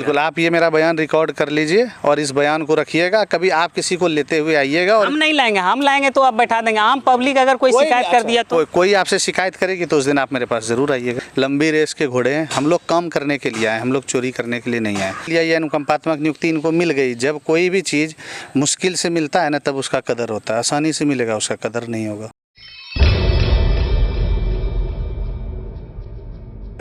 बिल्कुल, आप ये मेरा बयान रिकॉर्ड कर लीजिए और इस बयान को रखिएगा, कभी आप किसी को लेते हुए आइएगा। और हम नहीं लाएंगे, हम लाएंगे तो आप बैठा देंगे। आम पब्लिक अगर कोई शिकायत कर दिया तो कोई आपसे शिकायत करेगी तो उस दिन आप मेरे पास जरूर आइएगा। लंबी रेस के घोड़े हैं, हम लोग काम करने के लिए आए, हम लोग चोरी करने के लिए नहीं आए। ये अनुकंपात्मक नियुक्ति इनको मिल गई। जब कोई भी चीज़ मुश्किल से मिलता है ना, तब उसका कदर होता है। आसानी से मिलेगा उसका कदर नहीं होगा।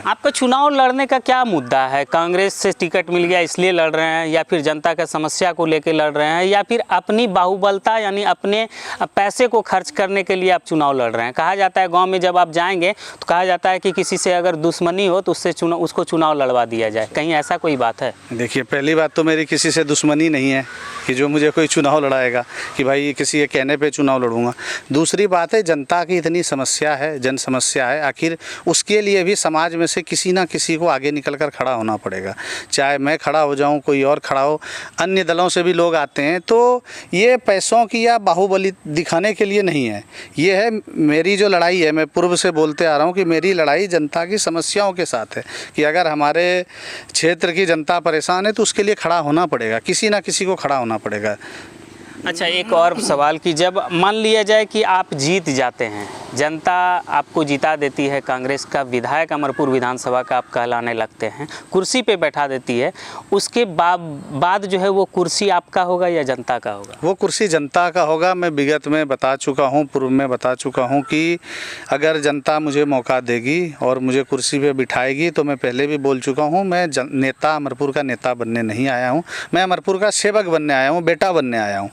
आपका चुनाव लड़ने का क्या मुद्दा है? कांग्रेस से टिकट मिल गया इसलिए लड़ रहे हैं, या फिर जनता का समस्या को लेकर लड़ रहे हैं, या फिर अपनी बाहुबलता यानी अपने पैसे को खर्च करने के लिए आप चुनाव लड़ रहे हैं? कहा जाता है गांव में जब आप जाएंगे तो कहा जाता है कि किसी से अगर दुश्मनी हो तो उसको चुनाव लड़वा दिया जाए। कहीं ऐसा कोई बात है? देखिए, पहली बात तो मेरी किसी से दुश्मनी नहीं है कि जो मुझे कोई चुनाव लड़ाएगा कि भाई किसी के कहने पे चुनाव लड़ूंगा। दूसरी बात है, जनता की इतनी समस्या है, जन समस्या है, आखिर उसके लिए भी समाज में से किसी ना किसी को आगे निकलकर खड़ा होना पड़ेगा। चाहे मैं खड़ा हो जाऊं, कोई और खड़ा हो, अन्य दलों से भी लोग आते हैं। तो ये पैसों की या बाहुबली दिखाने के लिए नहीं है। ये है मेरी जो लड़ाई है, मैं पूर्व से बोलते आ रहा हूं कि मेरी लड़ाई जनता की समस्याओं के साथ है कि अगर हमारे क्षेत्र की जनता परेशान है तो उसके लिए खड़ा होना पड़ेगा, किसी ना किसी को खड़ा होना पड़ेगा। अच्छा, एक और सवाल कि जब मान लिया जाए कि आप जीत जाते हैं, जनता आपको जिता देती है, कांग्रेस का विधायक अमरपुर विधानसभा का आप कहलाने लगते हैं, कुर्सी पे बैठा देती है, उसके बाद जो है वो कुर्सी आपका होगा या जनता का होगा? वो कुर्सी जनता का होगा। मैं विगत में बता चुका हूँ, पूर्व में बता चुका हूँ कि अगर जनता मुझे मौका देगी और मुझे कुर्सी पे बिठाएगी तो मैं पहले भी बोल चुका हूँ, मैं नेता अमरपुर का नेता बनने नहीं आया हूँ, मैं अमरपुर का सेवक बनने आया हूँ, बेटा बनने आया हूँ।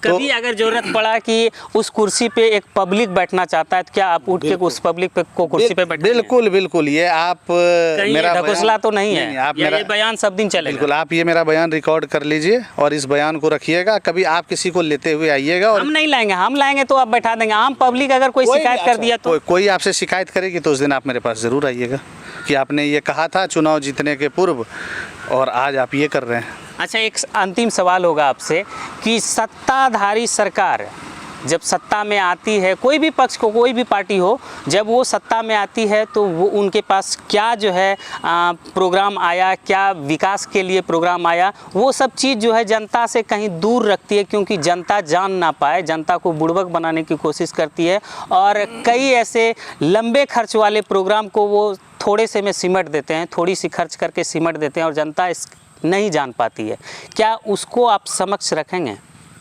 कभी अगर जरूरत पड़ा कि उस कुर्सी पे एक पब्लिक बैठना चाहता है तो क्या आप उठ के उस पब्लिक पे को कुर्सी पे बैठेंगे? बिल्कुल बिल्कुल। ये आप मेरा ढकोसला तो नहीं है? आप मेरा बयान सब दिन चलेगा? बिल्कुल, आप ये मेरा बयान रिकॉर्ड कर लीजिए और इस बयान को रखिएगा, कभी आप किसी को लेते हुए आइएगा। और हम नहीं लाएंगे, हम लाएंगे तो आप बैठा देंगे। आम पब्लिक अगर कोई शिकायत कर दिया तो कोई आपसे शिकायत करेगी तो उस दिन आप मेरे पास जरूर आइएगा कि आपने ये कहा था चुनाव जीतने के पूर्व और आज आप ये कर रहे हैं। अच्छा, एक अंतिम सवाल होगा आपसे कि सत्ताधारी सरकार जब सत्ता में आती है, कोई भी पक्ष को, कोई भी पार्टी हो, जब वो सत्ता में आती है तो वो उनके पास क्या जो है प्रोग्राम आया, क्या विकास के लिए प्रोग्राम आया, वो सब चीज़ जो है जनता से कहीं दूर रखती है, क्योंकि जनता जान ना पाए, जनता को बुड़बक बनाने की कोशिश करती है और कई ऐसे लंबे खर्च वाले प्रोग्राम को वो थोड़े से में सिमट देते हैं, थोड़ी सी खर्च करके सिमट देते हैं और जनता नहीं जान पाती है। क्या उसको आप समक्ष रखेंगे?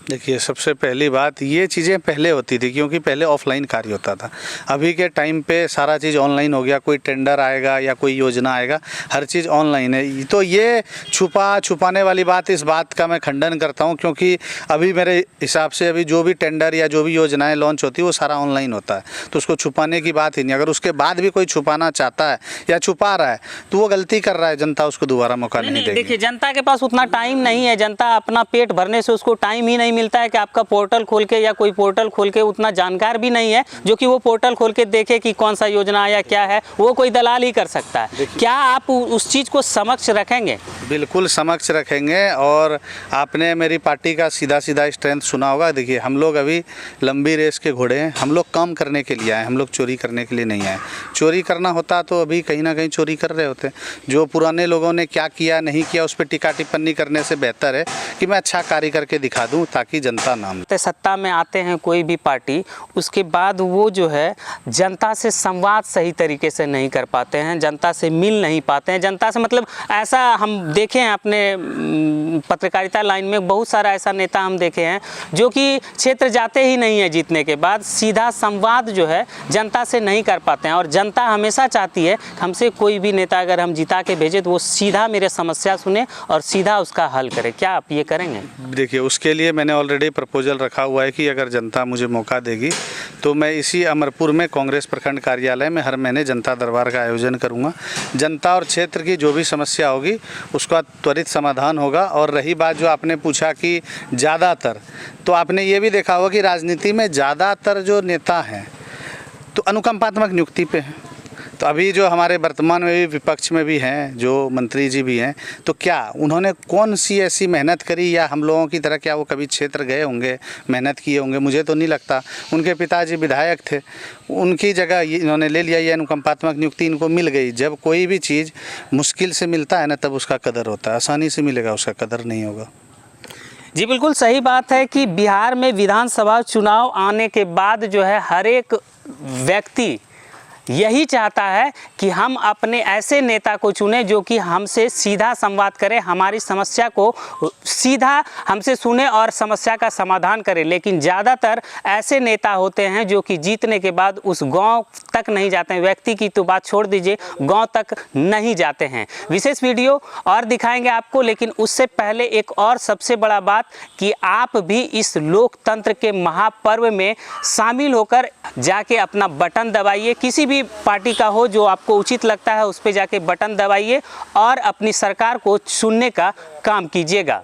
देखिए, सबसे पहली बात, ये चीज़ें पहले होती थी क्योंकि पहले ऑफलाइन कार्य होता था। अभी के टाइम पे सारा चीज़ ऑनलाइन हो गया। कोई टेंडर आएगा या कोई योजना आएगा, हर चीज़ ऑनलाइन है। तो ये छुपाने वाली बात, इस बात का मैं खंडन करता हूँ, क्योंकि अभी मेरे हिसाब से अभी जो भी टेंडर या जो भी योजनाएं लॉन्च होती है वो सारा ऑनलाइन होता है, तो उसको छुपाने की बात ही नहीं। अगर उसके बाद भी कोई छुपाना चाहता है या छुपा रहा है तो वो गलती कर रहा है, जनता उसको दोबारा मौका नहीं देगी। देखिए, जनता के पास उतना टाइम नहीं है, जनता अपना पेट भरने से उसको टाइम ही नहीं मिलता है कि आपका पोर्टल खोल के या कोई पोर्टल खोल के, उतना जानकार भी नहीं है जो कि वो पोर्टल खोल के देखे कि कौन सा योजना आया, क्या है, वो कोई दलाल ही कर सकता है। क्या आप उस चीज़ को समक्ष रखेंगे? बिल्कुल समक्ष रखेंगे। और आपने मेरी पार्टी का सीधा स्ट्रेंथ सुना होगा। देखिए, हम लोग अभी लंबी रेस के घोड़े हैं, हम लोग काम करने के लिए आए, हम लोग चोरी करने के लिए नहीं आए। चोरी करना होता तो अभी कहीं ना कहीं चोरी कर रहे होते। जो पुराने लोगों ने क्या किया नहीं किया उस पर टिक्का टिप्पणी करने से बेहतर है कि मैं अच्छा कार्य करके दिखा दूं ताकि जनता नाम। सत्ता में आते हैं कोई भी पार्टी, उसके बाद वो जो है जनता से संवाद सही तरीके से नहीं कर पाते हैं, जनता से मिल नहीं पाते हैं। जनता से मतलब ऐसा हम देखे हैं अपने पत्रकारिता लाइन में, बहुत सारा ऐसा नेता हम देखे हैं जो कि क्षेत्र जाते ही नहीं है जीतने के बाद, सीधा संवाद जो है जनता से नहीं कर पाते हैं। और जनता हमेशा चाहती है हमसे कोई भी नेता अगर हम जिता के भेजे तो वो सीधा मेरे समस्या सुने और सीधा उसका हल करे। क्या आप ये करेंगे? देखिए, उसके लिए मैंने ऑलरेडी प्रपोजल रखा हुआ है कि अगर जनता मुझे मौका देगी तो मैं इसी अमरपुर में कांग्रेस प्रखंड कार्यालय में हर महीने जनता दरबार का आयोजन करूंगा। जनता और क्षेत्र की जो भी समस्या होगी उसका त्वरित समाधान होगा। और रही बात जो आपने पूछा कि ज़्यादातर, तो आपने ये भी देखा होगा कि राजनीति में ज़्यादातर जो नेता हैं तो अनुकंपात्मक नियुक्ति पे हैं। तो अभी जो हमारे वर्तमान में भी विपक्ष में भी हैं, जो मंत्री जी भी हैं, तो क्या उन्होंने कौन सी ऐसी मेहनत करी, या हम लोगों की तरह क्या वो कभी क्षेत्र गए होंगे, मेहनत किए होंगे? मुझे तो नहीं लगता। उनके पिताजी विधायक थे, उनकी जगह इन्होंने ले लिया, ये अनुकंपात्मक नियुक्ति इनको मिल गई। जब कोई भी चीज़ मुश्किल से मिलता है ना, तब उसका कदर होता है, आसानी से मिलेगा उसका कदर नहीं होगा। जी बिल्कुल सही बात है कि बिहार में विधानसभा चुनाव आने के बाद जो है हर एक व्यक्ति यही चाहता है कि हम अपने ऐसे नेता को चुने जो कि हमसे सीधा संवाद करे, हमारी समस्या को सीधा हमसे सुने और समस्या का समाधान करे। लेकिन ज़्यादातर ऐसे नेता होते हैं जो कि जीतने के बाद उस गांव तक नहीं जाते हैं। व्यक्ति की तो बात छोड़ दीजिए, गांव तक नहीं जाते हैं। विशेष वीडियो और दिखाएंगे आपको, लेकिन उससे पहले एक और सबसे बड़ा बात कि आप भी इस लोकतंत्र के महापर्व में शामिल होकर जाके अपना बटन दबाइए। किसी भी पार्टी का हो जो आपको उचित लगता है, उस पे जाके बटन दबाइए और अपनी सरकार को चुनने का काम कीजिएगा।